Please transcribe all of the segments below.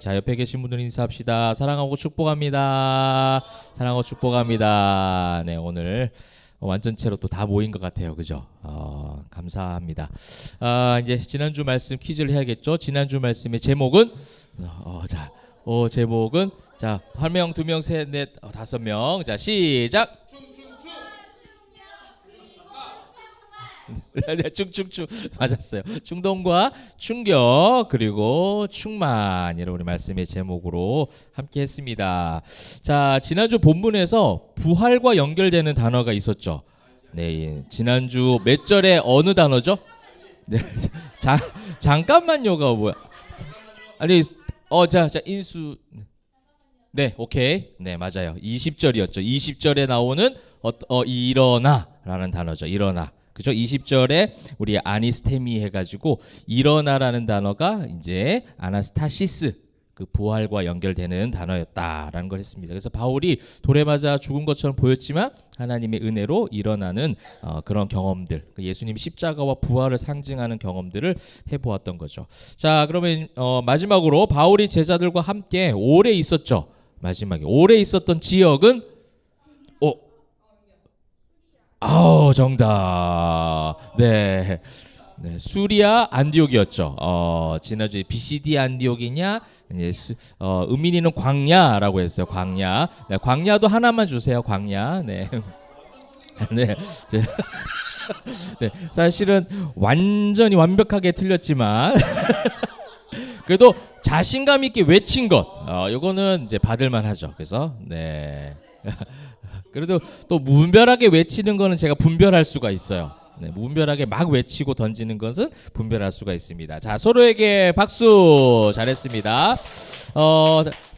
자, 옆에 계신 분들 인사합시다. 사랑하고 축복합니다. 사랑하고 축복합니다. 네, 오늘 완전체로 또 다 모인 것 같아요. 그죠? 감사합니다. 이제 지난주 말씀 퀴즈를 해야겠죠? 지난주 말씀의 제목은 제목은 자, 1명, 2명, 셋, 넷, 5명. 자, 시작. 네, 충충충 맞았어요. 충동과 충격 그리고 충만이라고 우리 말씀의 제목으로 함께 했습니다. 자, 지난주 본문에서 부활과 연결되는 단어가 있었죠. 네, 지난주 몇 절에 어느 단어죠? 네, 잠깐만요가 뭐야? 아니, 자, 인수. 네, 오케이. 네, 맞아요. 20절이었죠. 20절에 나오는 일어나라는 단어죠. 일어나. 그죠? 20절에 우리 아니스테미 해가지고 일어나라는 단어가 이제 아나스타시스 그 부활과 연결되는 단어였다라는 걸 했습니다. 그래서 바울이 돌에 맞아 죽은 것처럼 보였지만 하나님의 은혜로 일어나는 그런 경험들, 예수님 십자가와 부활을 상징하는 경험들을 해보았던 거죠. 자, 그러면 마지막으로 바울이 제자들과 함께 오래 있었죠. 마지막에 오래 있었던 지역은 정답. 네, 수리아 안디옥이었죠. 지난주에 BCD 안디옥이냐, 은민이는 광야라고 했어요. 광야. 네, 광야도 하나만 주세요. 광야. 네, 네, 네, 사실은 완전히 완벽하게 틀렸지만 그래도 자신감 있게 외친 것, 이거는 이제 받을만 하죠. 그래서 네. 그래도 또 무분별하게 외치는 거는 제가 분별할 수가 있어요. 네, 무분별하게 막 외치고 던지는 것은 분별할 수가 있습니다. 자, 서로에게 박수. 잘했습니다.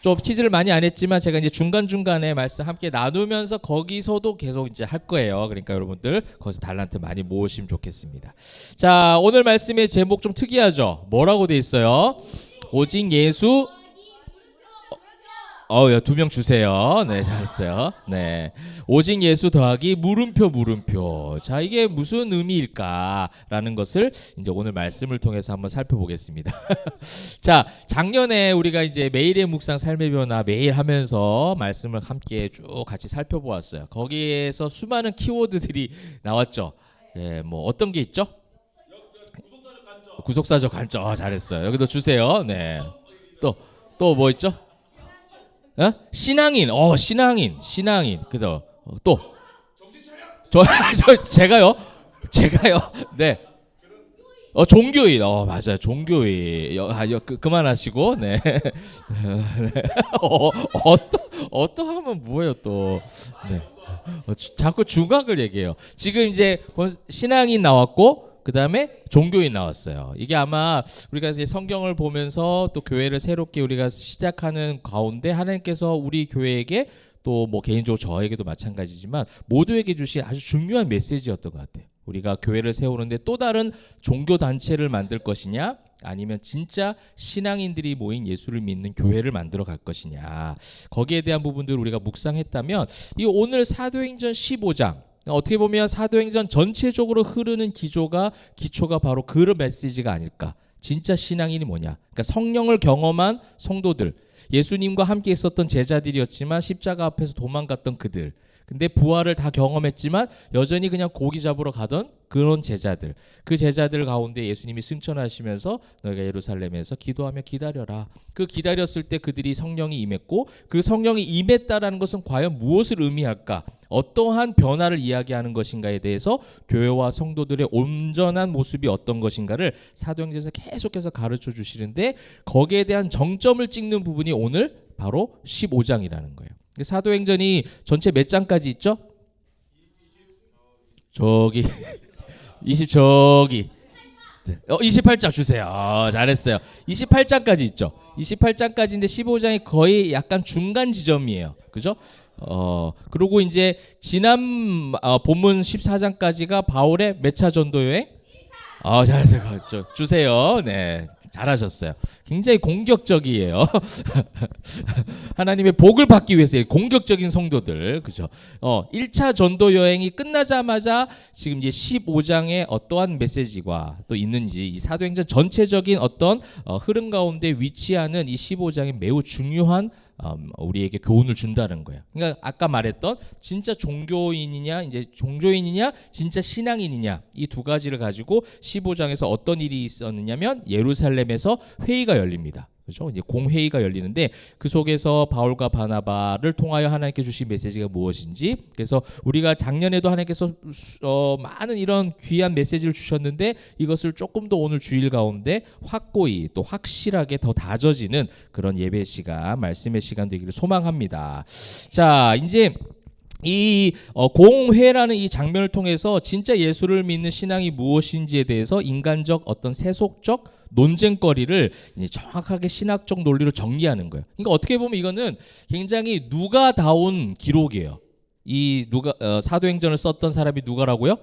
좀 퀴즈를 많이 안 했지만 제가 이제 중간중간에 말씀 함께 나누면서 거기서도 계속 이제 할 거예요. 그러니까 여러분들 거기서 달란트 많이 모으시면 좋겠습니다. 자, 오늘 말씀의 제목 좀 특이하죠? 뭐라고 돼 있어요? 오직 예수 2명 주세요. 네, 잘했어요. 네, 오직 예수 더하기 물음표. 자, 이게 무슨 의미일까라는 것을 이제 오늘 말씀을 통해서 한번 살펴보겠습니다. 자, 작년에 우리가 이제 매일의 묵상 삶의 변화 매일 하면서 말씀을 함께 쭉 같이 살펴보았어요. 거기에서 수많은 키워드들이 나왔죠. 예, 뭐 어떤 게 있죠? 구속사적 관점. 잘했어요. 여기도 주세요. 네, 또 뭐 있죠? 신앙인. 신앙인. 그죠? 또 제가요. 네. 종교인. 맞아요. 종교인. 그만하시고. 네. 어떠하면 뭐예요 또. 네. 자꾸 중각을 얘기해요. 지금 이제 신앙인 나왔고 그 다음에 종교인 나왔어요. 이게 아마 우리가 이제 성경을 보면서 또 교회를 새롭게 우리가 시작하는 가운데 하나님께서 우리 교회에게 또 뭐 개인적으로 저에게도 마찬가지지만 모두에게 주신 아주 중요한 메시지였던 것 같아요. 우리가 교회를 세우는데 또 다른 종교 단체를 만들 것이냐, 아니면 진짜 신앙인들이 모인 예수를 믿는 교회를 만들어 갈 것이냐, 거기에 대한 부분들을 우리가 묵상했다면 이 오늘 사도행전 15장 어떻게 보면 사도행전 전체적으로 흐르는 기초가 바로 그런 메시지가 아닐까. 진짜 신앙인이 뭐냐. 그러니까 성령을 경험한 성도들, 예수님과 함께 있었던 제자들이었지만 십자가 앞에서 도망갔던 그들, 근데 부활을 다 경험했지만 여전히 그냥 고기 잡으러 가던 그런 제자들, 그 제자들 가운데 예수님이 승천하시면서 너희가 예루살렘에서 기도하며 기다려라. 그 기다렸을 때 그들이 성령이 임했고, 그 성령이 임했다라는 것은 과연 무엇을 의미할까? 어떠한 변화를 이야기하는 것인가에 대해서 교회와 성도들의 온전한 모습이 어떤 것인가를 사도행전에서 계속해서 가르쳐 주시는데, 거기에 대한 정점을 찍는 부분이 오늘 바로 15장이라는 거예요. 사도행전이 전체 몇 장까지 있죠? 저기 28장 주세요. 잘했어요. 28장까지 있죠. 28장까지인데 15장이 거의 약간 중간 지점이에요. 그죠? 그리고 이제 지난 본문 14장까지가 바울의 몇 차 전도 여행? 잘했어요. 주세요. 네. 잘하셨어요. 굉장히 공격적이에요. 하나님의 복을 받기 위해서 공격적인 성도들, 그죠? 1차 전도 여행이 끝나자마자 지금 이제 15장에 어떠한 메시지가 또 있는지 이 사도행전 전체적인 어떤 흐름 가운데 위치하는 이 15장이 매우 중요한 우리에게 교훈을 준다는 거예요. 그러니까 아까 말했던 진짜 종교인이냐 이제 종교인이냐 진짜 신앙인이냐 이 두 가지를 가지고 15장에서 어떤 일이 있었느냐면 예루살렘에서 회의가 열립니다. 그렇죠? 이제 공회의가 열리는데 그 속에서 바울과 바나바를 통하여 하나님께 주신 메시지가 무엇인지, 그래서 우리가 작년에도 하나님께서 많은 이런 귀한 메시지를 주셨는데 이것을 조금 더 오늘 주일 가운데 확고히 또 확실하게 더 다져지는 그런 예배 시간, 말씀의 시간 되기를 소망합니다. 자, 이제 이 공회라는 이 장면을 통해서 진짜 예수를 믿는 신앙이 무엇인지에 대해서 인간적 어떤 세속적 논쟁거리를 이제 정확하게 신학적 논리로 정리하는 거예요. 그러니까 어떻게 보면 이거는 굉장히 누가다운 기록이에요. 이 사도행전을 썼던 사람이 누가라고요?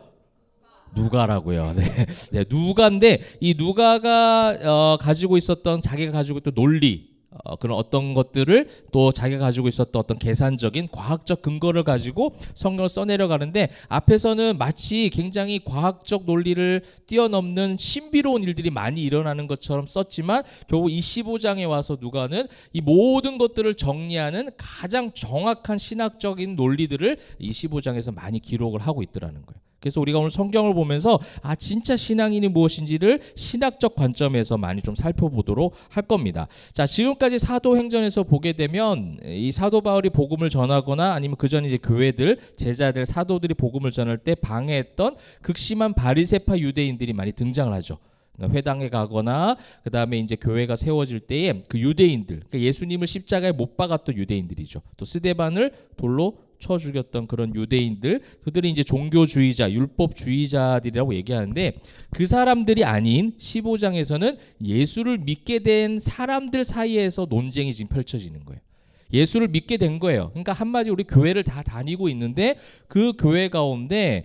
누가라고요. 네, 누가인데 이 누가가 가지고 있었던 자기가 가지고 있던 논리, 그런 어떤 것들을 또 자기가 가지고 있었던 어떤 계산적인 과학적 근거를 가지고 성경을 써내려가는데 앞에서는 마치 굉장히 과학적 논리를 뛰어넘는 신비로운 일들이 많이 일어나는 것처럼 썼지만 결국 이 15장에 와서 누가는 이 모든 것들을 정리하는 가장 정확한 신학적인 논리들을 이 15장에서 많이 기록을 하고 있더라는 거예요. 그래서 우리가 오늘 성경을 보면서 진짜 신앙인이 무엇인지를 신학적 관점에서 많이 좀 살펴보도록 할 겁니다. 자, 지금까지 사도행전에서 보게 되면 이 사도 바울이 복음을 전하거나 아니면 그전 이제 교회들, 제자들, 사도들이 복음을 전할 때 방해했던 극심한 바리새파 유대인들이 많이 등장을 하죠. 회당에 가거나 그 다음에 이제 교회가 세워질 때에 그 유대인들, 그러니까 예수님을 십자가에 못 박았던 유대인들이죠. 또 스데반을 돌로 쳐 죽였던 그런 유대인들, 그들이 이제 종교주의자, 율법주의자들이라고 얘기하는데 그 사람들이 아닌 15장에서는 예수를 믿게 된 사람들 사이에서 논쟁이 지금 펼쳐지는 거예요. 예수를 믿게 된 거예요. 그러니까 한마디로 우리 교회를 다 다니고 있는데 그 교회 가운데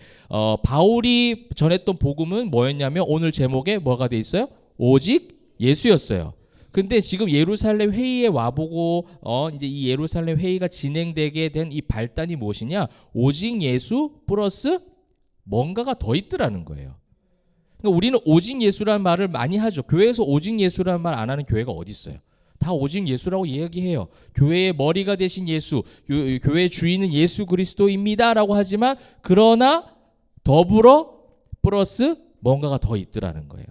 바울이 전했던 복음은 뭐였냐면 오늘 제목에 뭐가 돼 있어요? 오직 예수였어요. 근데 지금 예루살렘 회의에 와보고 이제 이 예루살렘 회의가 진행되게 된 이 발단이 무엇이냐? 오직 예수 플러스 뭔가가 더 있더라는 거예요. 그러니까 우리는 오직 예수라는 말을 많이 하죠. 교회에서 오직 예수라는 말 안 하는 교회가 어디 있어요? 다 오직 예수라고 이야기해요. 교회의 머리가 되신 예수, 교회의 주인은 예수 그리스도입니다라고 하지만 그러나 더불어 플러스 뭔가가 더 있더라는 거예요.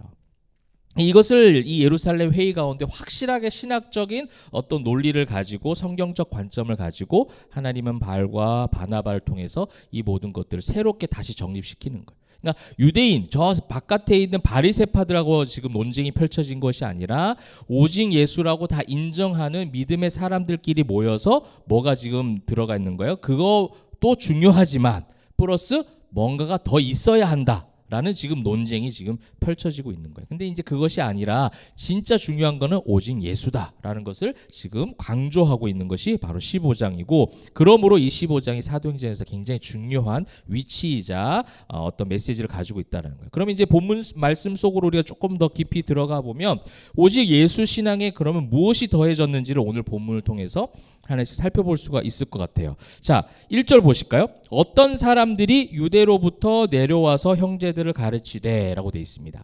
이것을 이 예루살렘 회의 가운데 확실하게 신학적인 어떤 논리를 가지고 성경적 관점을 가지고 하나님은 바울과 바나바를 통해서 이 모든 것들을 새롭게 다시 정립시키는 거예요. 그러니까 유대인, 저 바깥에 있는 바리새파들하고 지금 논쟁이 펼쳐진 것이 아니라 오직 예수라고 다 인정하는 믿음의 사람들끼리 모여서 뭐가 지금 들어가 있는 거예요? 그것도 중요하지만 플러스 뭔가가 더 있어야 한다. 라는 지금 논쟁이 지금 펼쳐지고 있는 거예요. 근데 이제 그것이 아니라 진짜 중요한 거는 오직 예수다라는 것을 지금 강조하고 있는 것이 바로 15장이고, 그러므로 이 15장이 사도행전에서 굉장히 중요한 위치이자 어떤 메시지를 가지고 있다는 거예요. 그러면 이제 본문 말씀 속으로 우리가 조금 더 깊이 들어가 보면 오직 예수 신앙에 그러면 무엇이 더해졌는지를 오늘 본문을 통해서 하나씩 살펴볼 수가 있을 것 같아요. 자, 1절 보실까요? 어떤 사람들이 유대로부터 내려와서 형제들을 가르치되 라고 되어 있습니다.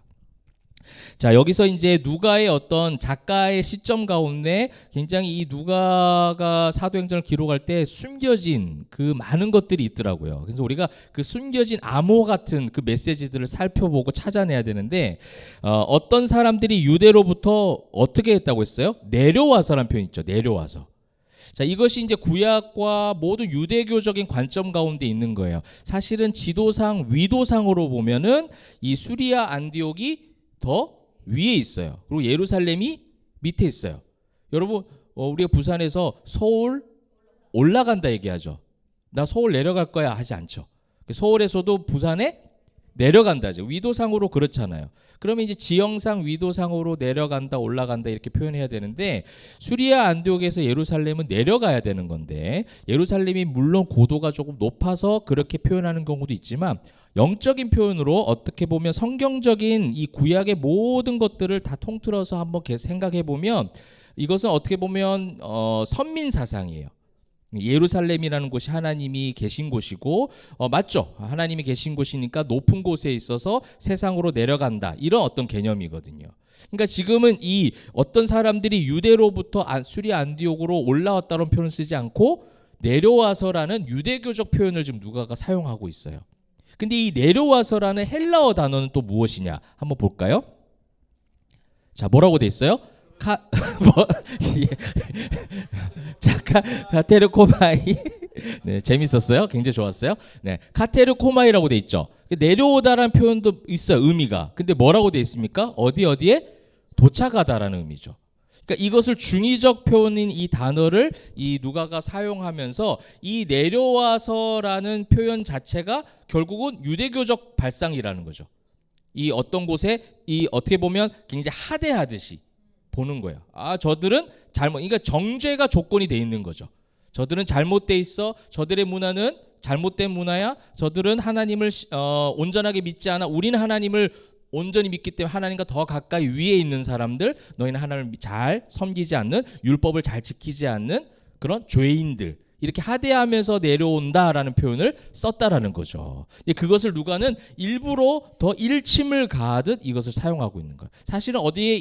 자, 여기서 이제 누가의 어떤 작가의 시점 가운데 굉장히 이 누가가 사도행전을 기록할 때 숨겨진 그 많은 것들이 있더라고요. 그래서 우리가 그 숨겨진 암호 같은 그 메시지들을 살펴보고 찾아내야 되는데 어떤 사람들이 유대로부터 어떻게 했다고 했어요? 내려와서라는 표현이 있죠. 내려와서. 자, 이것이 이제 구약과 모두 유대교적인 관점 가운데 있는 거예요. 사실은 지도상 위도상으로 보면은 이 수리아 안디옥이 더 위에 있어요. 그리고 예루살렘이 밑에 있어요. 여러분, 우리가 부산에서 서울 올라간다 얘기하죠. 나 서울 내려갈 거야 하지 않죠. 서울에서도 부산에 내려간다죠. 위도상으로 그렇잖아요. 그러면 이제 지형상 위도상으로 내려간다, 올라간다 이렇게 표현해야 되는데 수리아 안디옥에서 예루살렘은 내려가야 되는 건데 예루살렘이 물론 고도가 조금 높아서 그렇게 표현하는 경우도 있지만 영적인 표현으로 어떻게 보면 성경적인 이 구약의 모든 것들을 다 통틀어서 한번 생각해 보면 이것은 어떻게 보면 선민 사상이에요. 예루살렘이라는 곳이 하나님이 계신 곳이고 맞죠? 하나님이 계신 곳이니까 높은 곳에 있어서 세상으로 내려간다 이런 어떤 개념이거든요. 그러니까 지금은 이 어떤 사람들이 유대로부터 수리 안디옥으로 올라왔다는 표현을 쓰지 않고 내려와서라는 유대교적 표현을 지금 누가가 사용하고 있어요. 근데 이 내려와서라는 헬라어 단어는 또 무엇이냐 한번 볼까요? 자, 뭐라고 돼 있어요? 카테르코마이. 네, 재밌었어요. 굉장히 좋았어요. 네, 카테르코마이라고 돼 있죠. 내려오다라는 표현도 있어요. 의미가. 근데 뭐라고 돼 있습니까? 어디에 도착하다라는 의미죠. 그러니까 이것을 중의적 표현인 이 단어를 이 누가가 사용하면서 이 내려와서라는 표현 자체가 결국은 유대교적 발상이라는 거죠. 이 어떤 곳에 이 어떻게 보면 굉장히 하대하듯이 보는 거예요. 저들은 그러니까 정죄가 조건이 돼 있는 거죠. 저들은 잘못돼 있어. 저들의 문화는 잘못된 문화야. 저들은 하나님을 온전하게 믿지 않아. 우리는 하나님을 온전히 믿기 때문에 하나님과 더 가까이 위에 있는 사람들, 너희는 하나님을 잘 섬기지 않는, 율법을 잘 지키지 않는 그런 죄인들, 이렇게 하대하면서 내려온다라는 표현을 썼다라는 거죠. 그것을 누가는 일부러 더 일침을 가하듯 이것을 사용하고 있는 거예요. 사실은 어디에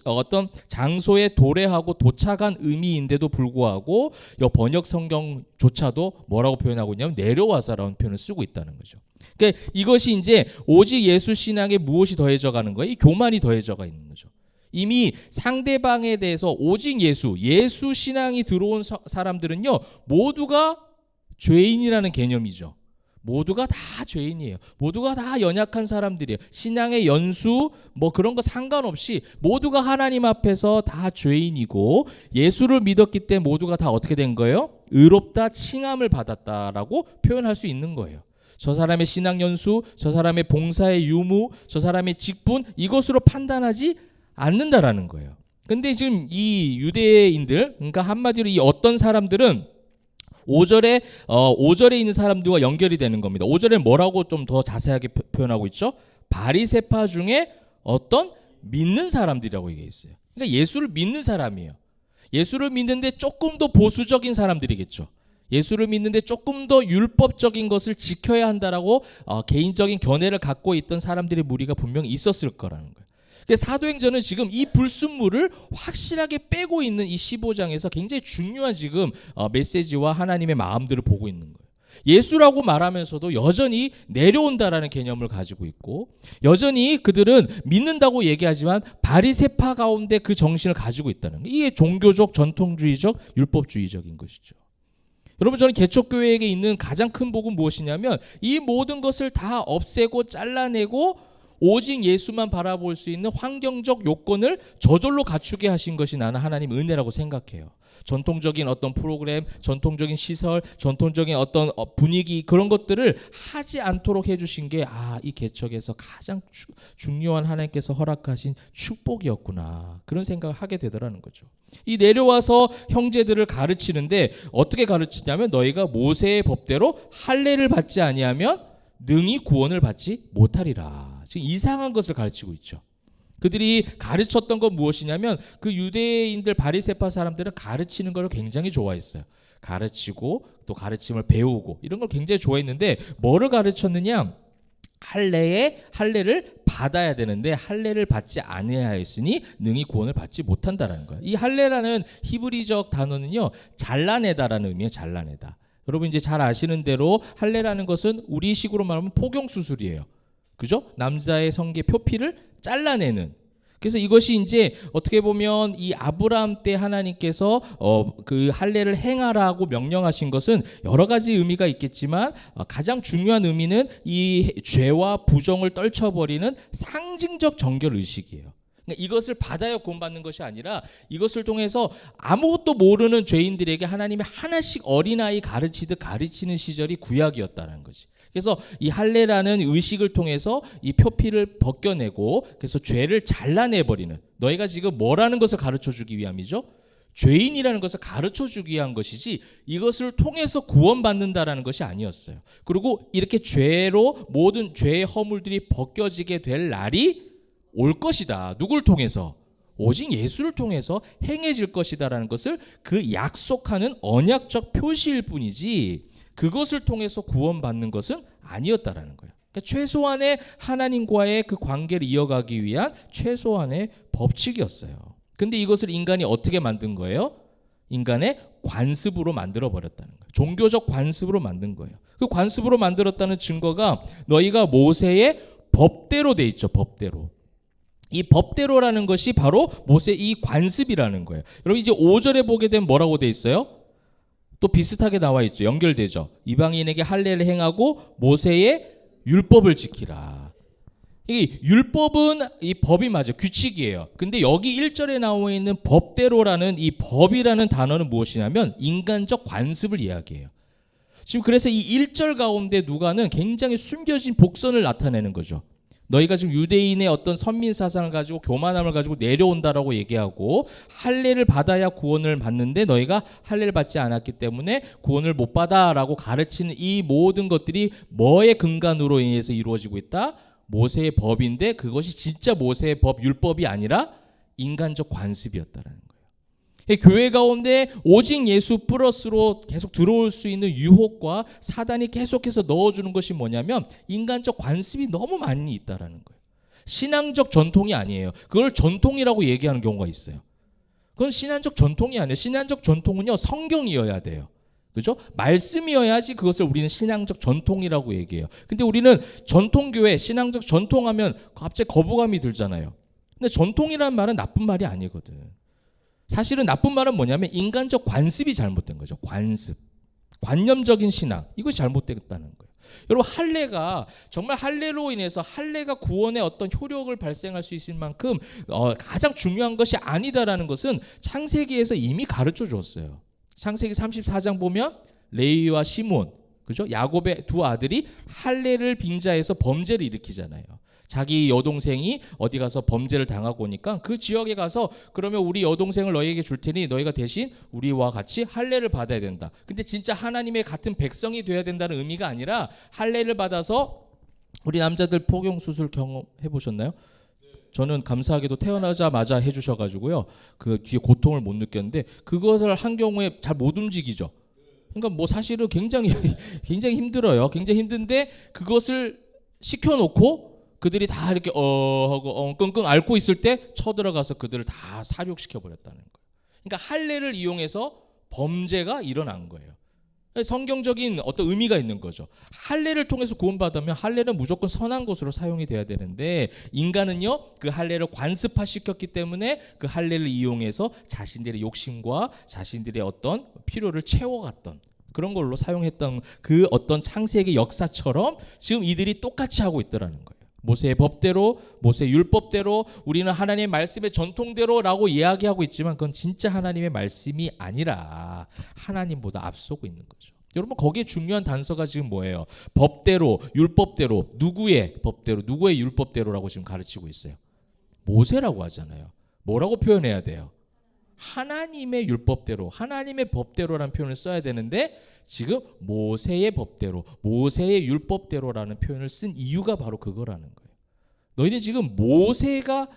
어떤 장소에 도래하고 도착한 의미인데도 불구하고 이 번역 성경조차도 뭐라고 표현하고 있냐면 내려와서라는 표현을 쓰고 있다는 거죠. 그러니까 이것이 이제 오직 예수 신앙에 무엇이 더해져 가는 거예요? 이 교만이 더해져가 있는 거죠. 이미 상대방에 대해서 오직 예수 신앙이 들어온 사람들은요 모두가 죄인이라는 개념이죠. 모두가 다 죄인이에요. 모두가 다 연약한 사람들이에요. 신앙의 연수 뭐 그런 거 상관없이 모두가 하나님 앞에서 다 죄인이고 예수를 믿었기 때문에 모두가 다 어떻게 된 거예요? 의롭다 칭함을 받았다라고 표현할 수 있는 거예요. 저 사람의 신앙 연수, 저 사람의 봉사의 유무, 저 사람의 직분 이것으로 판단하지 않는다라는 거예요. 근데 지금 이 유대인들, 그러니까 한마디로 이 어떤 사람들은 5절에 있는 사람들과 연결이 되는 겁니다. 5절에 뭐라고 좀 더 자세하게 표현하고 있죠? 바리새파 중에 어떤 믿는 사람들이라고 얘기해 있어요. 그러니까 예수를 믿는 사람이에요. 예수를 믿는데 조금 더 보수적인 사람들이겠죠. 예수를 믿는데 조금 더 율법적인 것을 지켜야 한다라고 개인적인 견해를 갖고 있던 사람들의 무리가 분명히 있었을 거라는 거예요. 사도행전은 지금 이 불순물을 확실하게 빼고 있는 이 15장에서 굉장히 중요한 지금 메시지와 하나님의 마음들을 보고 있는 거예요. 예수라고 말하면서도 여전히 내려온다라는 개념을 가지고 있고 여전히 그들은 믿는다고 얘기하지만 바리새파 가운데 그 정신을 가지고 있다는 거예요. 이게 종교적, 전통주의적, 율법주의적인 것이죠. 여러분 저는 개척교회에게 있는 가장 큰 복은 무엇이냐면 이 모든 것을 다 없애고 잘라내고 오직 예수만 바라볼 수 있는 환경적 요건을 저절로 갖추게 하신 것이 나는 하나님 은혜라고 생각해요. 전통적인 어떤 프로그램, 전통적인 시설, 전통적인 어떤 분위기 그런 것들을 하지 않도록 해주신 게 이 개척에서 가장 중요한 하나님께서 허락하신 축복이었구나 그런 생각을 하게 되더라는 거죠. 이 내려와서 형제들을 가르치는데 어떻게 가르치냐면 너희가 모세의 법대로 할례를 받지 아니하면 능히 구원을 받지 못하리라. 지금 이상한 것을 가르치고 있죠. 그들이 가르쳤던 건 무엇이냐면 그 유대인들 바리새파 사람들은 가르치는 걸 굉장히 좋아했어요. 가르치고 또 가르침을 배우고 이런 걸 굉장히 좋아했는데 뭐를 가르쳤느냐? 할례를 받아야 되는데 할례를 받지 아니하였으니 능히 구원을 받지 못한다라는 거예요. 이 할례라는 히브리적 단어는요 잘라내다라는 의미예요. 잘라내다. 여러분 이제 잘 아시는 대로 할례라는 것은 우리식으로 말하면 포경 수술이에요. 그죠? 남자의 성기 표피를 잘라내는. 그래서 이것이 이제 어떻게 보면 이 아브라함 때 하나님께서 그 할례를 행하라고 명령하신 것은 여러 가지 의미가 있겠지만 가장 중요한 의미는 이 죄와 부정을 떨쳐버리는 상징적 정결 의식이에요. 그러니까 이것을 받아야 구원받는 것이 아니라 이것을 통해서 아무것도 모르는 죄인들에게 하나님이 하나씩 어린아이 가르치듯 가르치는 시절이 구약이었다는 거지. 그래서 이 할례라는 의식을 통해서 이 표피를 벗겨내고 그래서 죄를 잘라내버리는, 너희가 지금 뭐라는 것을 가르쳐주기 위함이죠? 죄인이라는 것을 가르쳐주기 위한 것이지 이것을 통해서 구원받는다라는 것이 아니었어요. 그리고 이렇게 죄로 모든 죄의 허물들이 벗겨지게 될 날이 올 것이다. 누굴 통해서? 오직 예수를 통해서 행해질 것이다라는 것을 그 약속하는 언약적 표시일 뿐이지 그것을 통해서 구원받는 것은 아니었다라는 거예요. 그러니까 최소한의 하나님과의 그 관계를 이어가기 위한 최소한의 법칙이었어요. 근데 이것을 인간이 어떻게 만든 거예요? 인간의 관습으로 만들어 버렸다는 거예요. 종교적 관습으로 만든 거예요. 그 관습으로 만들었다는 증거가 너희가 모세의 법대로 돼 있죠. 법대로. 이 법대로라는 것이 바로 모세의 이 관습이라는 거예요. 여러분 이제 5절에 보게 되면 뭐라고 돼 있어요? 또 비슷하게 나와 있죠. 연결되죠. 이방인에게 할례를 행하고 모세의 율법을 지키라. 이 율법은 이 법이 맞아요. 규칙이에요. 근데 여기 1절에 나와 있는 법대로라는 이 법이라는 단어는 무엇이냐면 인간적 관습을 이야기해요. 지금 그래서 이 1절 가운데 누가는 굉장히 숨겨진 복선을 나타내는 거죠. 너희가 지금 유대인의 어떤 선민 사상을 가지고 교만함을 가지고 내려온다라고 얘기하고 할례를 받아야 구원을 받는데 너희가 할례를 받지 않았기 때문에 구원을 못 받아라고 가르치는 이 모든 것들이 뭐의 근간으로 인해서 이루어지고 있다? 모세의 법인데 그것이 진짜 모세의 법, 율법이 아니라 인간적 관습이었다라는 거예요. 교회 가운데 오직 예수 플러스로 계속 들어올 수 있는 유혹과 사단이 계속해서 넣어주는 것이 뭐냐면 인간적 관습이 너무 많이 있다라는 거예요. 신앙적 전통이 아니에요. 그걸 전통이라고 얘기하는 경우가 있어요. 그건 신앙적 전통이 아니에요. 신앙적 전통은요 성경이어야 돼요. 그죠? 말씀이어야지 그것을 우리는 신앙적 전통이라고 얘기해요. 근데 우리는 전통교회, 신앙적 전통하면 갑자기 거부감이 들잖아요. 근데 전통이라는 말은 나쁜 말이 아니거든. 사실은 나쁜 말은 뭐냐면 인간적 관습이 잘못된 거죠. 관습. 관념적인 신앙. 이것이 잘못됐다는 거예요. 여러분 할례가 정말 할례로 인해서 할례가 구원의 어떤 효력을 발생할 수 있을 만큼 가장 중요한 것이 아니다라는 것은 창세기에서 이미 가르쳐 줬어요. 창세기 34장 보면 레위와 시몬, 그죠? 야곱의 두 아들이 할례를 빙자해서 범죄를 일으키잖아요. 자기 여동생이 어디 가서 범죄를 당하고 오니까 그 지역에 가서 그러면 우리 여동생을 너희에게 줄 테니 너희가 대신 우리와 같이 할례를 받아야 된다. 근데 진짜 하나님의 같은 백성이 돼야 된다는 의미가 아니라 할례를 받아서 우리 남자들 포경 수술 경험해 보셨나요? 저는 감사하게도 태어나자마자 해주셔가지고요. 그 뒤에 고통을 못 느꼈는데 그것을 한 경우에 잘 못 움직이죠. 그러니까 뭐 사실은 굉장히 힘들어요. 굉장히 힘든데 그것을 시켜놓고 그들이 다 이렇게 하고 끙끙 앓고 있을 때 쳐들어가서 그들을 다 사육시켜 버렸다는 거예요. 그러니까 할례를 이용해서 범죄가 일어난 거예요. 성경적인 어떤 의미가 있는 거죠. 할례를 통해서 구원받으면 할례는 무조건 선한 것으로 사용이 돼야 되는데 인간은요 그 할례를 관습화시켰기 때문에 그 할례를 이용해서 자신들의 욕심과 자신들의 어떤 필요를 채워갔던 그런 걸로 사용했던 그 어떤 창세기 역사처럼 지금 이들이 똑같이 하고 있더라는 거예요. 모세의 법대로, 모세의 율법대로, 우리는 하나님의 말씀의 전통대로라고 이야기하고 있지만 그건 진짜 하나님의 말씀이 아니라 하나님보다 앞서고 있는 거죠. 여러분 거기에 중요한 단서가 지금 뭐예요? 법대로, 율법대로, 누구의 법대로, 누구의 율법대로라고 지금 가르치고 있어요. 모세라고 하잖아요. 뭐라고 표현해야 돼요? 하나님의 율법대로, 하나님의 법대로라는 표현을 써야 되는데 지금 모세의 법대로, 모세의 율법대로라는 표현을 쓴 이유가 바로 그거라는 거예요. 너희는 지금 모세가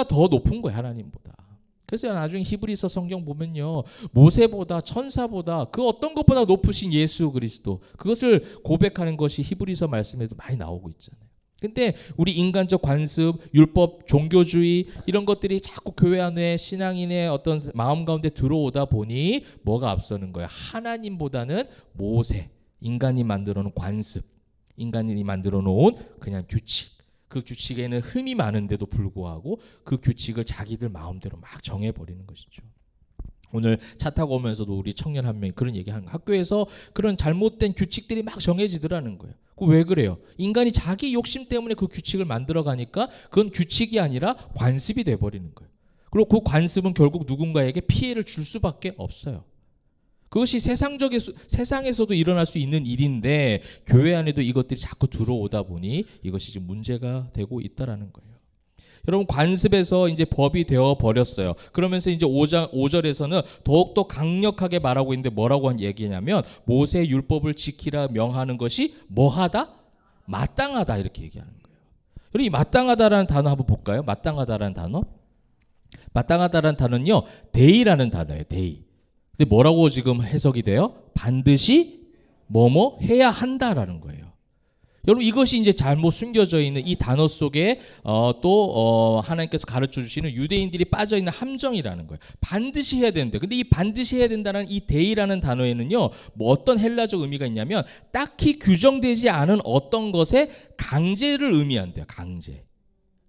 더 높은 거예요, 하나님보다. 그래서 나중에 히브리서 성경 보면요, 모세보다 천사보다 그 어떤 것보다 높으신 예수 그리스도, 그것을 고백하는 것이 히브리서 말씀에도 많이 나오고 있잖아요. 근데 우리 인간적 관습, 율법, 종교주의 이런 것들이 자꾸 교회 안에 신앙인의 어떤 마음 가운데 들어오다 보니 뭐가 앞서는 거예요? 하나님보다는 모세, 인간이 만들어 놓은 관습, 인간이 만들어 놓은 그냥 규칙, 그 규칙에는 흠이 많은데도 불구하고 그 규칙을 자기들 마음대로 막 정해버리는 것이죠. 오늘 차 타고 오면서도 우리 청년 한 명이 그런 얘기하는 거예요. 학교에서 그런 잘못된 규칙들이 막 정해지더라는 거예요. 왜 그래요? 인간이 자기 욕심 때문에 그 규칙을 만들어가니까 그건 규칙이 아니라 관습이 돼버리는 거예요. 그리고 그 관습은 결국 누군가에게 피해를 줄 수밖에 없어요. 그것이 세상에서도 일어날 수 있는 일인데 교회 안에도 이것들이 자꾸 들어오다 보니 이것이 지금 문제가 되고 있다라는 거예요. 여러분, 관습에서 이제 법이 되어 버렸어요. 그러면서 이제 5절에서는 더욱더 강력하게 말하고 있는데 뭐라고 한 얘기냐면 모세의 율법을 지키라 명하는 것이 뭐하다? 마땅하다, 이렇게 얘기하는 거예요. 여러분, 이 마땅하다라는 단어 한번 볼까요? 마땅하다라는 단어. 마땅하다라는 단어는요, 데이라는 단어예요. 데이. 근데 뭐라고 지금 해석이 돼요? 반드시 뭐뭐 해야 한다라는 거예요. 여러분, 이것이 이제 잘못 숨겨져 있는 이 단어 속에 또 하나님께서 가르쳐 주시는 유대인들이 빠져 있는 함정이라는 거예요. 반드시 해야 되는데, 근데 이 반드시 해야 된다는 이 데이라는 단어에는요, 뭐 어떤 헬라적 의미가 있냐면 딱히 규정되지 않은 어떤 것의 강제를 의미한대요. 강제.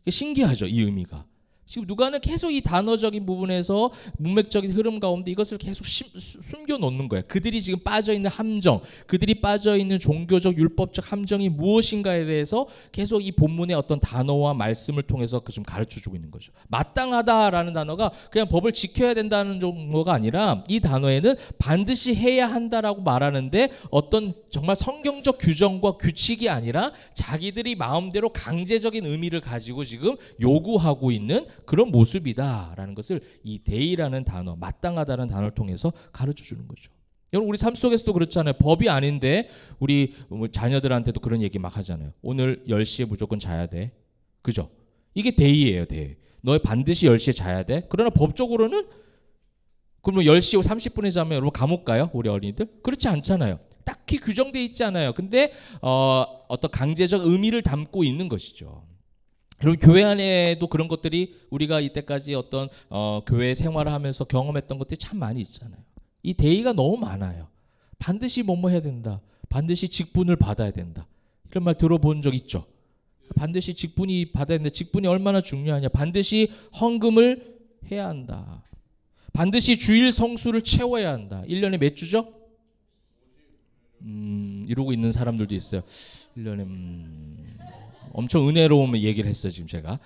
신기하죠, 이 의미가. 지금 누가는 계속 이 단어적인 부분에서 문맥적인 흐름 가운데 이것을 계속 숨겨놓는 거예요. 그들이 지금 빠져있는 함정, 그들이 빠져있는 종교적 율법적 함정이 무엇인가에 대해서 계속 이 본문의 어떤 단어와 말씀을 통해서 좀 가르쳐주고 있는 거죠. 마땅하다라는 단어가 그냥 법을 지켜야 된다는 정도가 아니라 이 단어에는 반드시 해야 한다라고 말하는데 어떤 정말 성경적 규정과 규칙이 아니라 자기들이 마음대로 강제적인 의미를 가지고 지금 요구하고 있는 그런 모습이다라는 것을 이 데이라는 단어, 마땅하다는 단어를 통해서 가르쳐 주는 거죠. 여러분, 우리 삶 속에서도 그렇잖아요. 법이 아닌데 우리 자녀들한테도 그런 얘기 막 하잖아요. 오늘 10시에 무조건 자야 돼. 그죠? 이게 데이예요, 데이. 너 반드시 10시에 자야 돼. 그러나 법적으로는 그럼 10시 30분에 자면 여러분 감옥 가요? 우리 어린이들? 그렇지 않잖아요. 딱히 규정되어 있지 않아요. 근데 어떤 강제적 의미를 담고 있는 것이죠. 여러분, 교회 안에도 그런 것들이 우리가 이때까지 어떤 교회 생활을 하면서 경험했던 것들이 참 많이 있잖아요. 이 데이가 너무 많아요. 반드시 뭐뭐 해야 된다. 반드시 직분을 받아야 된다. 이런 말 들어본 적 있죠? 반드시 직분이 받아야 된다. 직분이 얼마나 중요하냐. 반드시 헌금을 해야 한다. 반드시 주일 성수를 채워야 한다. 1년에 몇 주죠? 이러고 있는 사람들도 있어요. 1년에 엄청 은혜로운 얘기를 했어요, 지금 제가.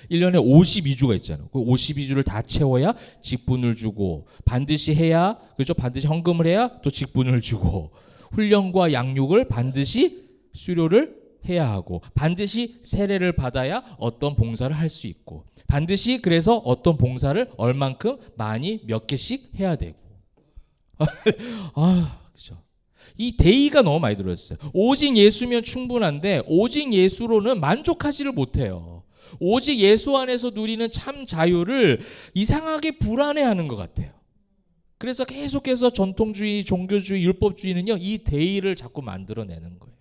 1년에 52주가 있잖아요. 그 52주를 다 채워야 직분을 주고, 반드시 해야, 그죠? 반드시 헌금을 해야 또 직분을 주고, 훈련과 양육을 반드시 수료를 해야 하고, 반드시 세례를 받아야 어떤 봉사를 할 수 있고, 반드시 그래서 어떤 봉사를 얼만큼 많이 몇 개씩 해야 되고. 그죠? 이 데이가 너무 많이 들어있어요. 오직 예수면 충분한데 오직 예수로는 만족하지를 못해요. 오직 예수 안에서 누리는 참 자유를 이상하게 불안해하는 것 같아요. 그래서 계속해서 전통주의, 종교주의, 율법주의는요, 이 데이를 자꾸 만들어내는 거예요.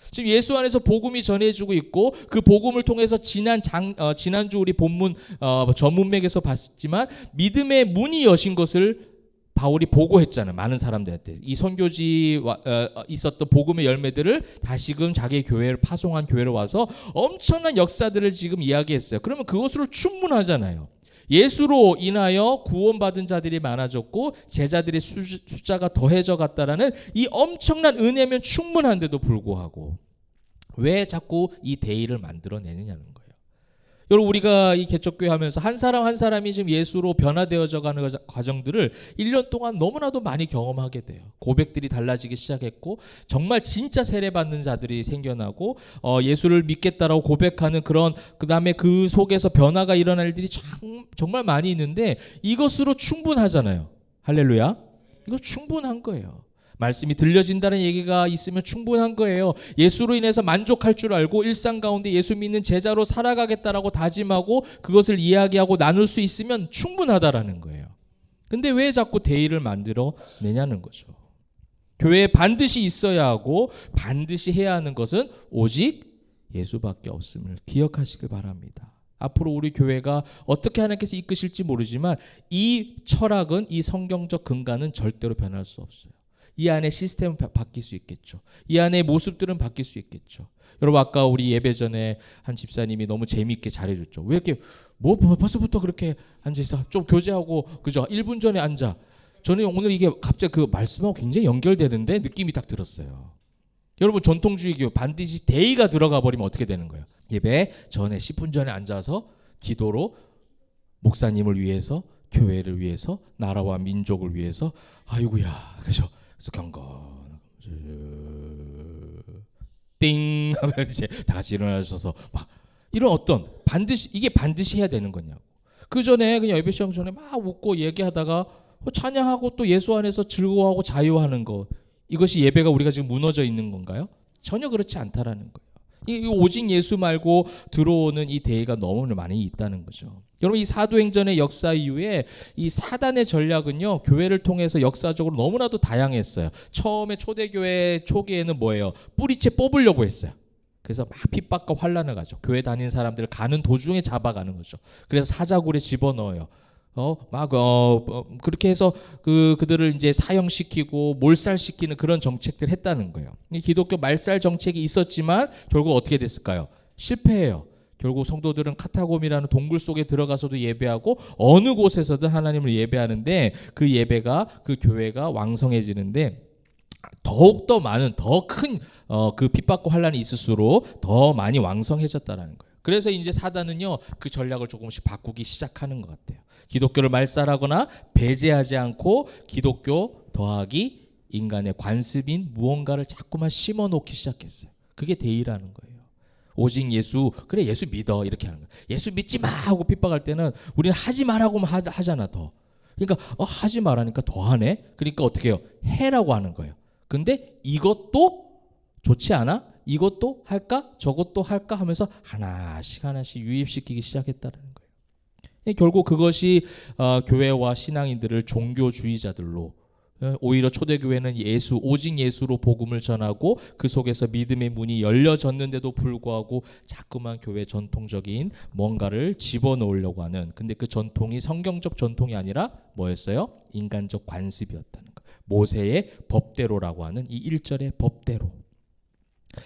지금 예수 안에서 복음이 전해지고 있고 그 복음을 통해서 지난주 우리 본문 전문맥에서 봤지만 믿음의 문이 여신 것을 바울이 보고했잖아요. 많은 사람들한테 이 선교지 있었던 복음의 열매들을 다시금 자기 교회를 파송한 교회로 와서 엄청난 역사들을 지금 이야기했어요. 그러면 그것으로 충분하잖아요. 예수로 인하여 구원받은 자들이 많아졌고 제자들의 숫자가 더해져 갔다라는 이 엄청난 은혜면 충분한데도 불구하고 왜 자꾸 이 데이를 만들어내느냐는 거예요. 여러분, 우리가 이 개척교회 하면서 한 사람 한 사람이 지금 예수로 변화되어져 가는 과정들을 1년 동안 너무나도 많이 경험하게 돼요. 고백들이 달라지기 시작했고 정말 진짜 세례받는 자들이 생겨나고 예수를 믿겠다라고 고백하는 그런 그다음에 그 속에서 변화가 일어날 일들이 정말 많이 있는데 이것으로 충분하잖아요. 할렐루야. 이거 충분한 거예요. 말씀이 들려진다는 얘기가 있으면 충분한 거예요. 예수로 인해서 만족할 줄 알고 일상 가운데 예수 믿는 제자로 살아가겠다라고 다짐하고 그것을 이야기하고 나눌 수 있으면 충분하다라는 거예요. 근데 왜 자꾸 데이를 만들어내냐는 거죠. 교회에 반드시 있어야 하고 반드시 해야 하는 것은 오직 예수밖에 없음을 기억하시길 바랍니다. 앞으로 우리 교회가 어떻게 하나님께서 이끄실지 모르지만 이 철학은, 이 성경적 근간은 절대로 변할 수 없어요. 이 안에 시스템은 바뀔 수 있겠죠. 이 안에 모습들은 바뀔 수 있겠죠. 여러분, 아까 우리 예배 전에 한 집사님이 너무 재미있게 잘해줬죠. 왜 이렇게 벌써부터 그렇게 앉아있어? 좀 교제하고, 그죠? 1분 전에 앉아. 저는 오늘 이게 갑자기 그 말씀하고 굉장히 연결되는데 느낌이 딱 들었어요. 여러분, 전통주의 교회 반드시 데이가 들어가 버리면 어떻게 되는 거예요? 예배 전에 10분 전에 앉아서 기도로 목사님을 위해서 교회를 위해서, 나라와 민족을 위해서, 아이고야, 그죠? 그래서 경건 띵 하면 이제 다 같이 일어나셔서 막 이런 어떤 이게 반드시 해야 되는 거냐고. 그 전에 그냥 예배 시작 전에 막 웃고 얘기하다가 찬양하고 또 예수 안에서 즐거워하고 자유하는 거, 이것이 예배가 우리가 지금 무너져 있는 건가요? 전혀 그렇지 않다라는 거예요. 이 오직 예수 말고 들어오는 이 대의가 너무 많이 있다는 거죠. 여러분, 이 사도행전의 역사 이후에 이 사단의 전략은요, 교회를 통해서 역사적으로 너무나도 다양했어요. 처음에 초대교회 초기에는 뭐예요? 뿌리채 뽑으려고 했어요. 그래서 막 핍박과 환란을 가죠. 교회 다니는 사람들을 가는 도중에 잡아가는 거죠. 그래서 사자굴에 집어넣어요. 그렇게 해서 그들을 이제 사형시키고 몰살시키는 그런 정책들을 했다는 거예요. 기독교 말살 정책이 있었지만 결국 어떻게 됐을까요? 실패해요. 결국 성도들은 카타콤이라는 동굴 속에 들어가서도 예배하고 어느 곳에서든 하나님을 예배하는데, 그 예배가, 그 교회가 왕성해지는데 더욱더 많은, 더 큰 그 핍박과 환란이 있을수록 더 많이 왕성해졌다는 거예요. 그래서 이제 사단은요, 그 전략을 조금씩 바꾸기 시작하는 것 같아요. 기독교를 말살하거나 배제하지 않고 기독교 더하기 인간의 관습인 무언가를 자꾸만 심어놓기 시작했어요. 그게 대의라는 거예요. 오직 예수, 그래 예수 믿어, 이렇게 하는 거예요. 예수 믿지 마 하고 핍박할 때는 우리는 하지 말라고만 하잖아 더. 그러니까 하지 말라니까 더 하네. 그러니까 어떻게 해요? 해라고 하는 거예요. 근데 이것도 좋지 않아? 이것도 할까? 저것도 할까? 하면서 하나씩 유입시키기 시작했다는 거예요. 결국 그것이 교회와 신앙인들을 종교주의자들로, 오히려 초대교회는 오직 예수로 복음을 전하고 그 속에서 믿음의 문이 열려졌는데도 불구하고 자꾸만 교회 전통적인 뭔가를 집어넣으려고 하는, 근데 그 전통이 성경적 전통이 아니라 뭐였어요? 인간적 관습이었다는 거예요. 모세의 법대로라고 하는 이 1절의 법대로.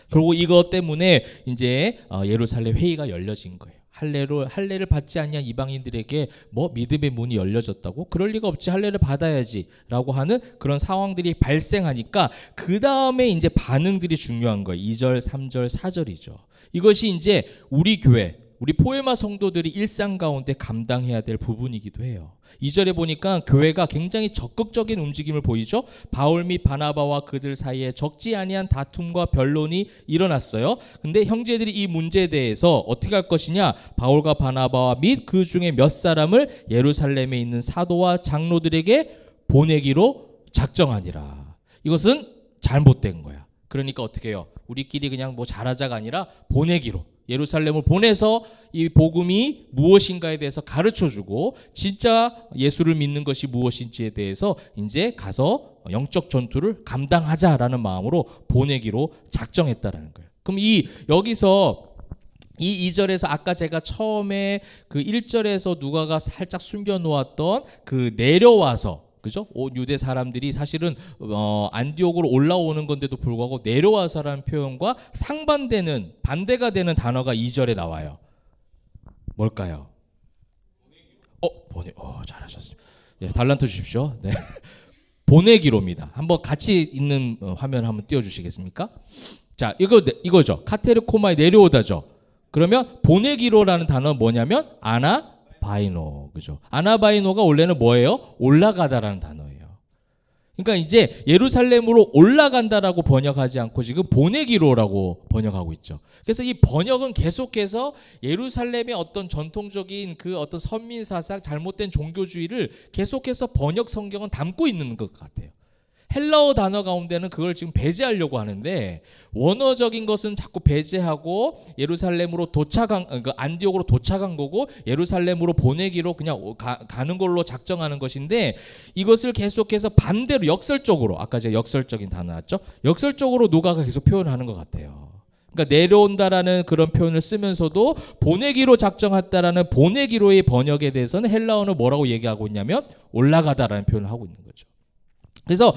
결국 이것 때문에 이제 예루살렘 회의가 열려진 거예요. 할례를 받지 않냐 이방인들에게 뭐 믿음의 문이 열려졌다고? 그럴 리가 없지, 할례를 받아야지라고 하는 그런 상황들이 발생하니까 그 다음에 이제 반응들이 중요한 거예요. 2절, 3절, 4절이죠. 이것이 이제 우리 교회, 우리 포에마 성도들이 일상 가운데 감당해야 될 부분이기도 해요. 2절에 보니까 교회가 굉장히 적극적인 움직임을 보이죠. 바울 및 바나바와 그들 사이에 적지 아니한 다툼과 변론이 일어났어요. 근데 형제들이 이 문제에 대해서 어떻게 할 것이냐, 바울과 바나바와 및 그 중에 몇 사람을 예루살렘에 있는 사도와 장로들에게 보내기로 작정하니라. 이것은 잘못된 거야. 그러니까 어떻게 해요? 우리끼리 그냥 뭐 잘하자가 아니라 보내기로, 예루살렘을 보내서 이 복음이 무엇인가에 대해서 가르쳐주고 진짜 예수를 믿는 것이 무엇인지에 대해서 이제 가서 영적 전투를 감당하자라는 마음으로 보내기로 작정했다라는 거예요. 그럼 여기서 이 2절에서 아까 제가 처음에 그 1절에서 누가가 살짝 숨겨놓았던 그 내려와서, 그죠? 유대 사람들이 사실은 안디옥으로 올라오는 건데도 불구하고 내려와서라는 표현과 상반되는, 반대가 되는 단어가 2절에 나와요. 뭘까요? 잘하셨습니다. 예, 달란트 주십시오. 네. 보내기로입니다. 한번 같이 있는 화면 한번 띄워주시겠습니까? 자, 이거죠. 카테르코마에 내려오다죠. 그러면 보내기로라는 단어는 뭐냐면 아나바이노, 그죠? 아나바이노가 원래는 뭐예요? 올라가다라는 단어예요. 그러니까 이제 예루살렘으로 올라간다라고 번역하지 않고 지금 보내기로라고 번역하고 있죠. 그래서 이 번역은 계속해서 예루살렘의 어떤 전통적인 그 어떤 선민 사상, 잘못된 종교주의를 계속해서 번역 성경은 담고 있는 것 같아요. 헬라어 단어 가운데는 그걸 지금 배제하려고 하는데, 원어적인 것은 자꾸 배제하고 예루살렘으로 안디옥으로 도착한 거고 예루살렘으로 보내기로 그냥 가는 걸로 작정하는 것인데, 이것을 계속해서 반대로 역설적으로, 아까 제가 역설적인 단어 나왔죠? 역설적으로 누가가 계속 표현하는 것 같아요. 그러니까 내려온다라는 그런 표현을 쓰면서도 보내기로 작정했다라는 보내기로의 번역에 대해서는 헬라어는 뭐라고 얘기하고 있냐면 올라가다라는 표현을 하고 있는 거죠. 그래서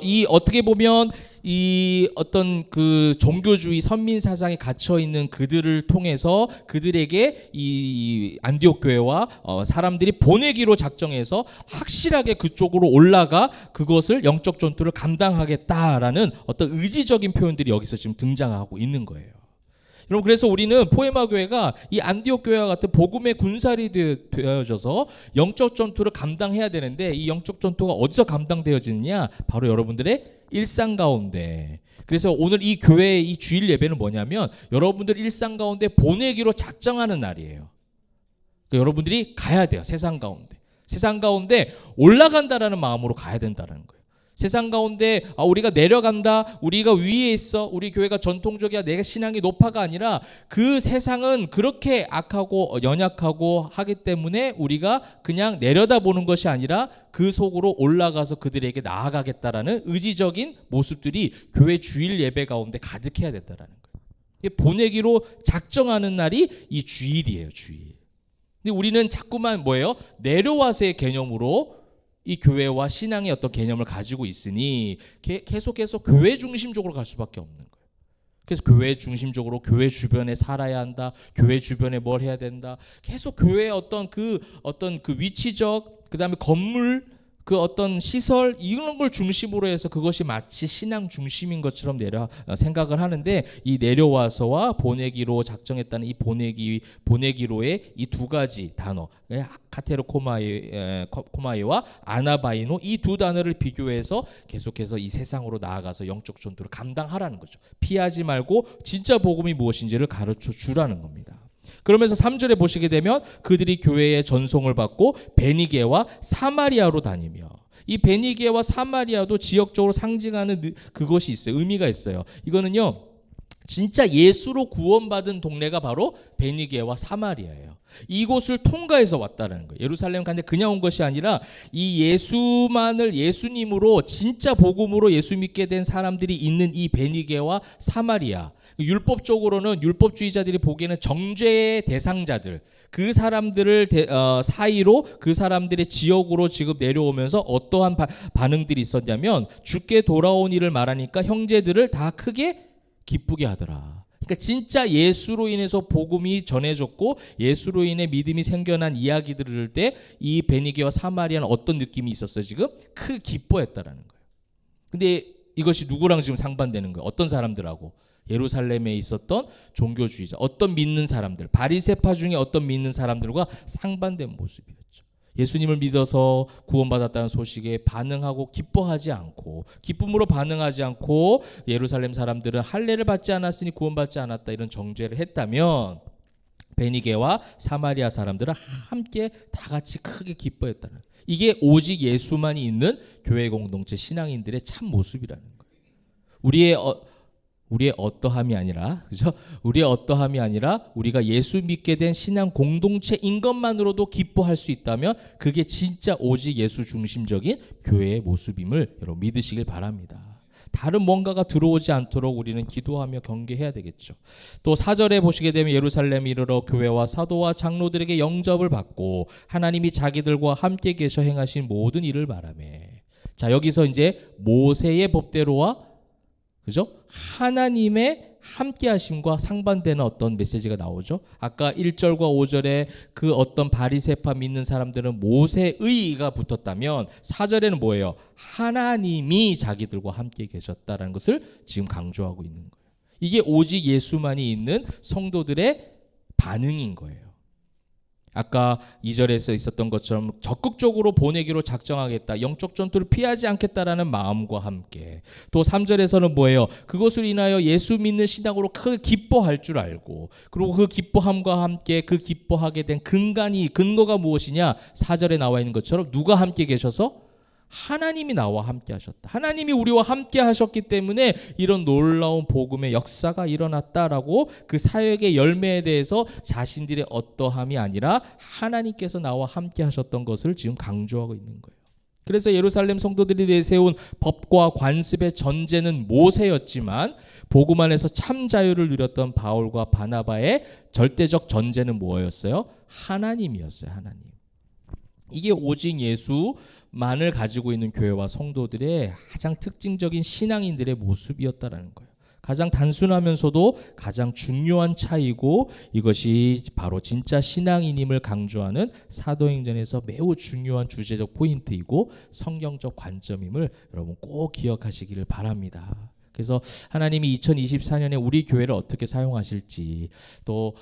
이 어떻게 보면 이 어떤 그 종교주의 선민 사상에 갇혀 있는 그들을 통해서 그들에게 이 안디옥 교회와 사람들이 보내기로 작정해서 확실하게 그쪽으로 올라가 그것을 영적 전투를 감당하겠다라는 어떤 의지적인 표현들이 여기서 지금 등장하고 있는 거예요. 여러분, 그래서 우리는 포에마 교회가 이 안디옥 교회와 같은 복음의 군살이 되어져서 영적 전투를 감당해야 되는데, 이 영적 전투가 어디서 감당되어지느냐? 바로 여러분들의 일상 가운데. 그래서 오늘 이 교회의 이 주일 예배는 뭐냐면 여러분들 일상 가운데 보내기로 작정하는 날이에요. 그러니까 여러분들이 가야 돼요. 세상 가운데 올라간다라는 마음으로 가야 된다는 거예요. 세상 가운데 우리가 내려간다, 우리가 위에 있어, 우리 교회가 전통적이야, 내가 신앙이 높아가 아니라 그 세상은 그렇게 악하고 연약하고 하기 때문에 우리가 그냥 내려다보는 것이 아니라 그 속으로 올라가서 그들에게 나아가겠다라는 의지적인 모습들이 교회 주일 예배 가운데 가득해야 된다라는 거예요. 보내기로 작정하는 날이 이 주일이에요. 주일. 근데 우리는 자꾸만 뭐예요? 내려와서의 개념으로 이 교회와 신앙의 어떤 개념을 가지고 있으니 계속해서 교회 중심적으로 갈 수밖에 없는 거예요. 그래서 교회 중심적으로 교회 주변에 살아야 한다. 교회 주변에 뭘 해야 된다. 계속 교회의 어떤 그 위치적, 그다음에 건물, 그 어떤 시설, 이런 걸 중심으로 해서 그것이 마치 신앙 중심인 것처럼 생각을 하는데, 이 내려와서와 보내기로 작정했다는 이 보내기로의 이 두 가지 단어, 카테르코마이와 아나바이노, 이 두 단어를 비교해서 계속해서 이 세상으로 나아가서 영적 전투를 감당하라는 거죠. 피하지 말고 진짜 복음이 무엇인지를 가르쳐 주라는 겁니다. 그러면서 3절에 보시게 되면 그들이 교회의 전송을 받고 베니게와 사마리아로 다니며, 이 베니게와 사마리아도 지역적으로 상징하는 그것이 있어요. 의미가 있어요. 이거는요, 진짜 예수로 구원받은 동네가 바로 베니게와 사마리아예요. 이곳을 통과해서 왔다는 거예요. 예루살렘 간데 그냥 온 것이 아니라 이 예수님으로 진짜 복음으로 예수 믿게 된 사람들이 있는 이 베니게와 사마리아, 율법적으로는 율법주의자들이 보기에는 정죄의 대상자들, 그 사람들을 사이로 그 사람들의 지역으로 지금 내려오면서 어떠한 반응들이 있었냐면, 죽게 돌아온 이를 말하니까 형제들을 다 크게 기쁘게 하더라. 그러니까 진짜 예수로 인해서 복음이 전해졌고 예수로 인해 믿음이 생겨난 이야기들을 들을 때 이 베니게와 사마리아는 어떤 느낌이 있었어요? 지금 크게 기뻐했다라는 거예요. 근데 이것이 누구랑 지금 상반되는 거예요? 어떤 사람들하고? 예루살렘에 있었던 종교주의자, 어떤 믿는 사람들, 바리새파 중에 어떤 믿는 사람들과 상반된 모습이었죠. 예수님을 믿어서 구원받았다는 소식에 반응하고 기뻐하지 않고, 기쁨으로 반응하지 않고, 예루살렘 사람들은 할례를 받지 않았으니 구원받지 않았다, 이런 정죄를 했다면, 베니게와 사마리아 사람들은 함께 다 같이 크게 기뻐했다는, 이게 오직 예수만이 있는 교회 공동체 신앙인들의 참 모습이라는 거예요. 우리의 어떠함이 아니라, 그죠? 우리의 어떠함이 아니라 우리가 예수 믿게 된 신앙 공동체인 것만으로도 기뻐할 수 있다면 그게 진짜 오직 예수 중심적인 교회의 모습임을 여러분 믿으시길 바랍니다. 다른 뭔가가 들어오지 않도록 우리는 기도하며 경계해야 되겠죠. 또 4절에 보시게 되면 예루살렘에 이르러 교회와 사도와 장로들에게 영접을 받고 하나님이 자기들과 함께 계셔 행하신 모든 일을 말하매. 자, 여기서 이제 모세의 법대로와, 그죠? 하나님의 함께 하심과 상반되는 어떤 메시지가 나오죠. 아까 1절과 5절에 그 어떤 바리새파 믿는 사람들은 모세의가 붙었다면 4절에는 뭐예요? 하나님이 자기들과 함께 계셨다라는 것을 지금 강조하고 있는 거예요. 이게 오직 예수만이 있는 성도들의 반응인 거예요. 아까 2절에서 있었던 것처럼 적극적으로 보내기로 작정하겠다, 영적 전투를 피하지 않겠다라는 마음과 함께, 또 3절에서는 뭐예요? 그것을 인하여 예수 믿는 신앙으로 크게 기뻐할 줄 알고, 그리고 그 기뻐함과 함께 그 기뻐하게 된 근거가 무엇이냐? 4절에 나와 있는 것처럼 누가 함께 계셔서? 하나님이 나와 함께 하셨다. 하나님이 우리와 함께 하셨기 때문에 이런 놀라운 복음의 역사가 일어났다라고, 그 사역의 열매에 대해서 자신들의 어떠함이 아니라 하나님께서 나와 함께 하셨던 것을 지금 강조하고 있는 거예요. 그래서 예루살렘 성도들이 내세운 법과 관습의 전제는 모세였지만 복음 안에서 참 자유를 누렸던 바울과 바나바의 절대적 전제는 뭐였어요? 하나님이었어요. 하나님. 이게 오직 예수만을 가지고 있는 교회와 성도들의 가장 특징적인 신앙인들의 모습이었다라는 거예요. 가장 단순하면서도 가장 중요한 차이고, 이것이 바로 진짜 신앙인임을 강조하는 사도행전에서 매우 중요한 주제적 포인트이고 성경적 관점임을 여러분 꼭 기억하시기를 바랍니다. 그래서 하나님이 2024년에 우리 교회를 어떻게 사용하실지 또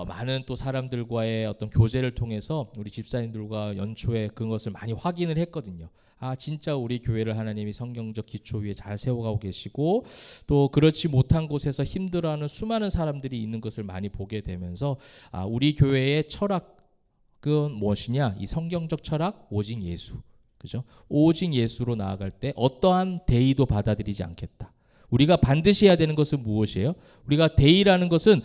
많은 또 사람들과의 어떤 교제를 통해서 우리 집사님들과 연초에 그것을 많이 확인을 했거든요. 아, 진짜 우리 교회를 하나님이 성경적 기초 위에 잘 세워가고 계시고 또 그렇지 못한 곳에서 힘들어하는 수많은 사람들이 있는 것을 많이 보게 되면서 아, 우리 교회의 철학은 무엇이냐? 이 성경적 철학 오직 예수. 그죠? 오직 예수로 나아갈 때 어떠한 대의도 받아들이지 않겠다. 우리가 반드시 해야 되는 것은 무엇이에요? 우리가 대의라는 것은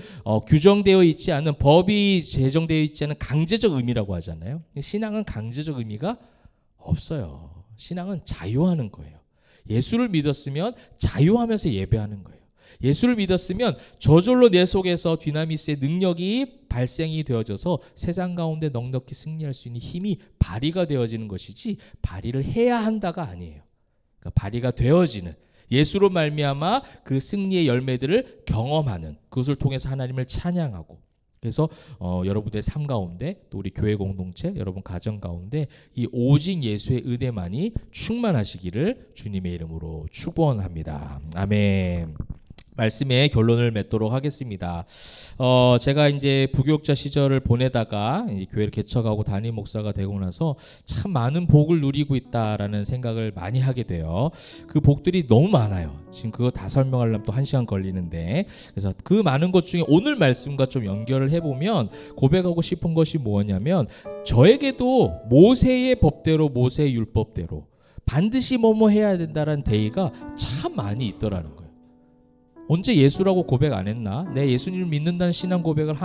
규정되어 있지 않은 법이 제정되어 있지 않은 강제적 의미라고 하잖아요. 신앙은 강제적 의미가 없어요. 신앙은 자유하는 거예요. 예수를 믿었으면 자유하면서 예배하는 거예요. 예수를 믿었으면 저절로 내 속에서 디나미스의 능력이 발생이 되어져서 세상 가운데 넉넉히 승리할 수 있는 힘이 발휘가 되어지는 것이지 발휘를 해야 한다가 아니에요. 그러니까 발휘가 되어지는 예수로 말미암아 그 승리의 열매들을 경험하는 그것을 통해서 하나님을 찬양하고 그래서 여러분들의 삶 가운데 또 우리 교회 공동체 여러분 가정 가운데 이 오직 예수의 은혜만이 충만하시기를 주님의 이름으로 축원합니다. 아멘. 말씀의 결론을 맺도록 하겠습니다. 제가 이제 부교육자 시절을 보내다가 이제 교회를 개척하고 담임 목사가 되고 나서 참 많은 복을 누리고 있다라는 생각을 많이 하게 돼요. 그 복들이 너무 많아요. 지금 그거 다 설명하려면 또 1시간 걸리는데 그래서 그 많은 것 중에 오늘 말씀과 좀 연결을 해보면 고백하고 싶은 것이 뭐냐면 저에게도 모세의 법대로 모세의 율법대로 반드시 뭐뭐 해야 된다는 대의가 참 많이 있더라는 거예요. 언제 예수라고 고백 안 했나? 내 예수님을 믿는다는 신앙 고백을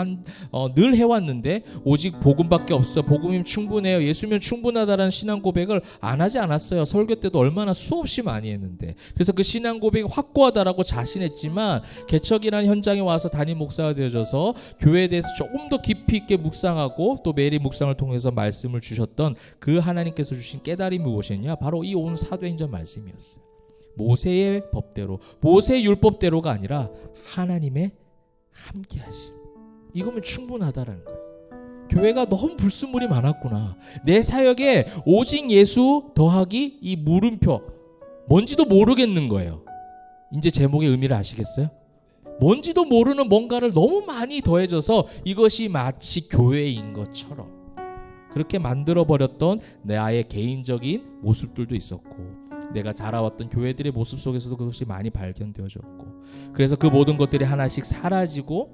늘 해왔는데 오직 복음밖에 없어. 복음이면 충분해요. 예수면 충분하다라는 신앙 고백을 안 하지 않았어요. 설교 때도 얼마나 수없이 많이 했는데 그래서 그 신앙 고백이 확고하다라고 자신했지만 개척이라는 현장에 와서 담임 목사가 되어져서 교회에 대해서 조금 더 깊이 있게 묵상하고 또 매일 묵상을 통해서 말씀을 주셨던 그 하나님께서 주신 깨달음이 무엇이었냐? 바로 이 오늘 사도행전 말씀이었어요. 모세의 법대로 모세의 율법대로가 아니라 하나님의 함께하심 이거면 충분하다라는 거예요. 교회가 너무 불순물이 많았구나. 내 사역에 오직 예수 더하기 이 물음표 뭔지도 모르겠는 거예요. 이제 제목의 의미를 아시겠어요? 뭔지도 모르는 뭔가를 너무 많이 더해져서 이것이 마치 교회인 것처럼 그렇게 만들어버렸던 나의 개인적인 모습들도 있었고 내가 자라왔던 교회들의 모습 속에서도 그것이 많이 발견되어졌고 그래서 그 모든 것들이 하나씩 사라지고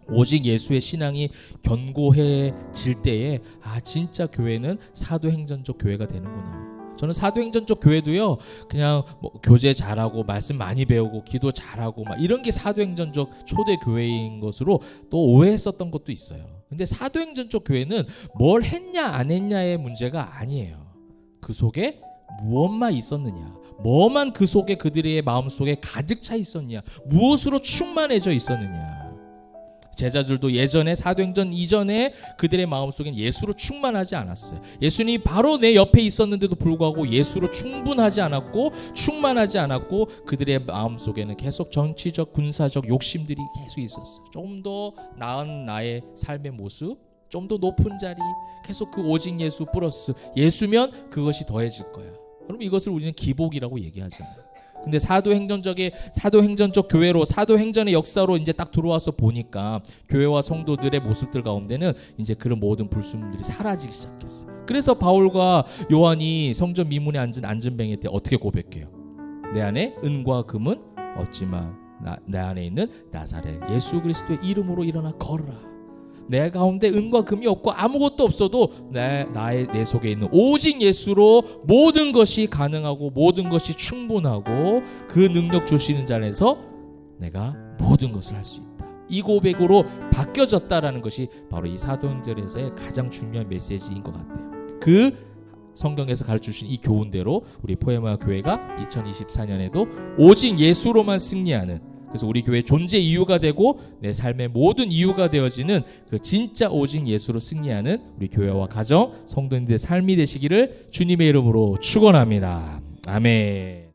오직 예수의 신앙이 견고해질 때에 아 진짜 교회는 사도행전적 교회가 되는구나. 저는 사도행전적 교회도요 그냥 뭐 교제 잘하고 말씀 많이 배우고 기도 잘하고 막 이런 게 사도행전적 초대 교회인 것으로 또 오해했었던 것도 있어요. 근데 사도행전적 교회는 뭘 했냐 안 했냐의 문제가 아니에요. 그 속에 무엇만 있었느냐, 뭐만 그 속에 그들의 마음속에 가득 차 있었냐, 무엇으로 충만해져 있었느냐. 제자들도 예전에 사도행전 이전에 그들의 마음속엔 예수로 충만하지 않았어요. 예수님이 바로 내 옆에 있었는데도 불구하고 예수로 충분하지 않았고 충만하지 않았고 그들의 마음속에는 계속 정치적 군사적 욕심들이 계속 있었어요. 좀 더 나은 나의 삶의 모습, 좀 더 높은 자리, 계속 그 오직 예수 플러스 예수면 그것이 더해질 거야. 그럼 이것을 우리는 기복이라고 얘기하잖아요. 근데 사도행전적 교회로 사도행전의 역사로 이제 딱 들어와서 보니까 교회와 성도들의 모습들 가운데는 이제 그런 모든 불순물들이 사라지기 시작했어요. 그래서 바울과 요한이 성전 미문에 앉은 안전뱅이 때 어떻게 고백해요? 내 안에 은과 금은 없지만 내 안에 있는 나사렛 예수 그리스도의 이름으로 일어나 걸으라. 내 가운데 은과 금이 없고 아무것도 없어도 내 속에 있는 오직 예수로 모든 것이 가능하고 모든 것이 충분하고 그 능력 주시는 자 안에서 내가 모든 것을 할 수 있다. 이 고백으로 바뀌어졌다라는 것이 바로 이 사도행전에서의 가장 중요한 메시지인 것 같아요. 그 성경에서 가르쳐주신 이 교훈대로 우리 포에마 교회가 2024년에도 오직 예수로만 승리하는 그래서 우리 교회의 존재 이유가 되고 내 삶의 모든 이유가 되어지는 그 진짜 오직 예수로 승리하는 우리 교회와 가정, 성도님들의 삶이 되시기를 주님의 이름으로 축원합니다. 아멘.